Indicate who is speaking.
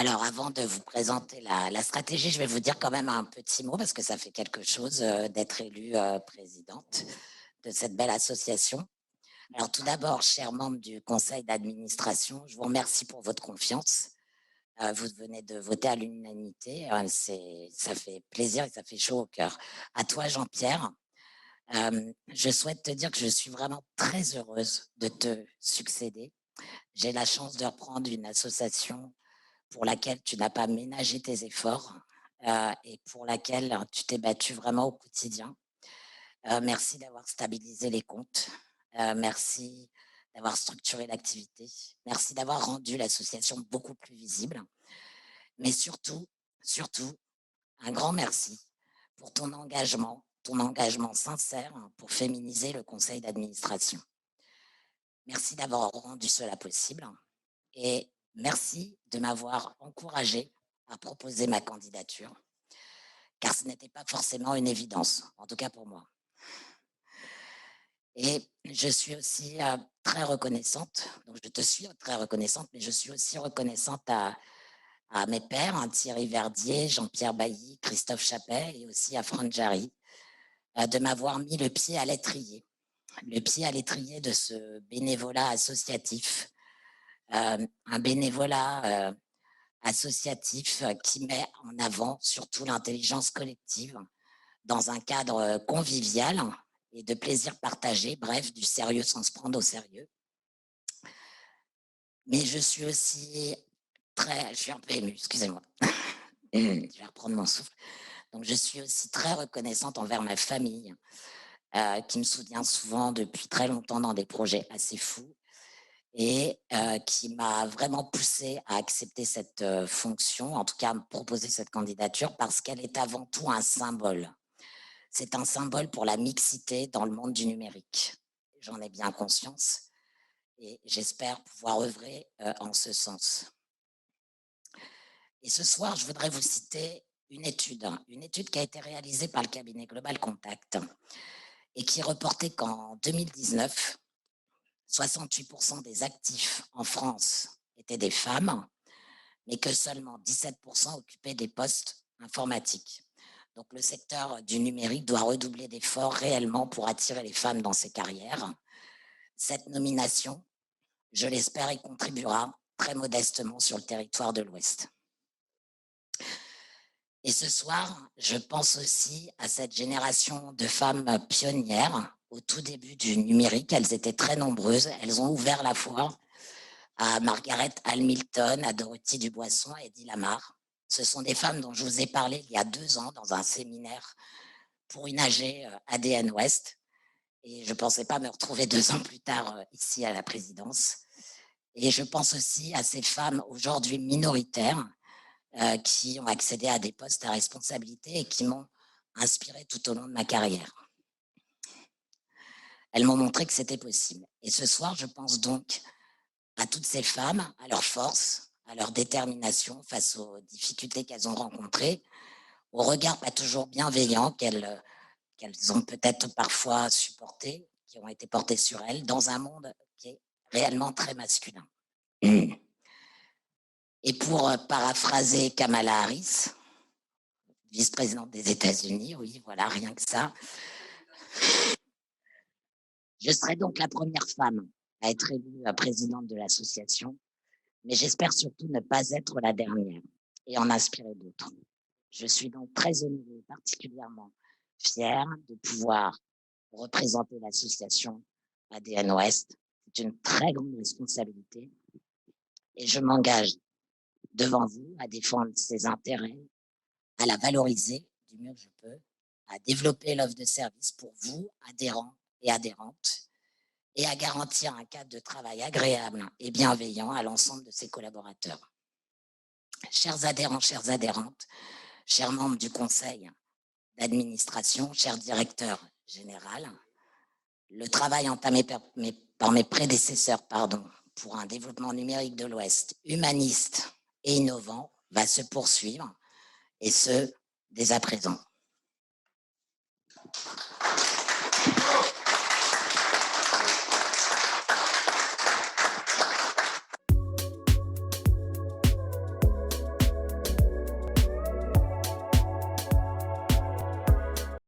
Speaker 1: Alors, avant de vous présenter la stratégie, je vais vous dire quand même un petit mot parce que ça fait quelque chose d'être élue présidente de cette belle association. Alors, tout d'abord, chers membres du conseil d'administration, je vous remercie pour votre confiance. Vous venez de voter à l'unanimité. Ça fait plaisir et ça fait chaud au cœur. À toi, Jean-Pierre, je souhaite te dire que je suis vraiment très heureuse de te succéder. J'ai la chance de reprendre une association pour laquelle tu n'as pas ménagé tes efforts et pour laquelle tu t'es battu vraiment au quotidien. Merci d'avoir stabilisé les comptes. Merci d'avoir structuré l'activité. Merci d'avoir rendu l'association beaucoup plus visible. Mais surtout, un grand merci pour ton engagement sincère pour féminiser le conseil d'administration. Merci d'avoir rendu cela possible et merci de m'avoir encouragé à proposer ma candidature, car ce n'était pas forcément une évidence, en tout cas pour moi. Et je suis aussi très reconnaissante, donc je te suis très reconnaissante, mais je suis aussi reconnaissante à mes pairs, Thierry Verdier, Jean-Pierre Bailly, Christophe Chappet et aussi à Franck Jarry, de m'avoir mis le pied à l'étrier de ce bénévolat associatif, un bénévolat associatif qui met en avant surtout l'intelligence collective dans un cadre convivial et de plaisir partagé, bref, du sérieux sans se prendre au sérieux. Mais je suis aussi je suis un peu émue, excusez-moi. Je vais reprendre mon souffle. Donc, je suis aussi très reconnaissante envers ma famille, qui me soutient souvent depuis très longtemps dans des projets assez fous et qui m'a vraiment poussée à accepter cette fonction, en tout cas à me proposer cette candidature, parce qu'elle est avant tout un symbole. C'est un symbole pour la mixité dans le monde du numérique. J'en ai bien conscience et j'espère pouvoir œuvrer en ce sens. Et ce soir, je voudrais vous citer une étude qui a été réalisée par le cabinet Global Contact et qui reportait qu'en 2019, 68% des actifs en France étaient des femmes, mais que seulement 17% occupaient des postes informatiques. Donc le secteur du numérique doit redoubler d'efforts réellement pour attirer les femmes dans ces carrières. Cette nomination, je l'espère, y contribuera très modestement sur le territoire de l'Ouest. Et ce soir, je pense aussi à cette génération de femmes pionnières au tout début du numérique. Elles étaient très nombreuses. Elles ont ouvert la voie à Margaret Hamilton, à Dorothy Dubuisson, à Eddie Lamar. Ce sont des femmes dont je vous ai parlé il y a 2 ans dans un séminaire pour une AG ADN Ouest. Et je ne pensais pas me retrouver 2 ans plus tard ici à la présidence. Et je pense aussi à ces femmes aujourd'hui minoritaires qui ont accédé à des postes à responsabilité et qui m'ont inspiré tout au long de ma carrière. Elles m'ont montré que c'était possible. Et ce soir, je pense donc à toutes ces femmes, à leur force, à leur détermination face aux difficultés qu'elles ont rencontrées, au regard pas toujours bienveillant qu'elles ont peut-être parfois supporté, qui ont été portés sur elles, dans un monde qui est réellement très masculin. Et pour paraphraser Kamala Harris, vice-présidente des États-Unis, oui, voilà, rien que ça, je serai donc la première femme à être élue présidente de l'association, mais j'espère surtout ne pas être la dernière et en inspirer d'autres. Je suis donc très honorée, particulièrement fière de pouvoir représenter l'association ADN Ouest. C'est une très grande responsabilité et je m'engage devant vous à défendre ses intérêts, à la valoriser du mieux que je peux, à développer l'offre de service pour vous, adhérents et adhérentes, et à garantir un cadre de travail agréable et bienveillant à l'ensemble de ses collaborateurs. Chers adhérents, chères adhérentes, chers membres du conseil d'administration, cher directeur général, le travail entamé par mes prédécesseurs pour un développement numérique de l'Ouest humaniste et innovant va se poursuivre, et ce, dès à présent.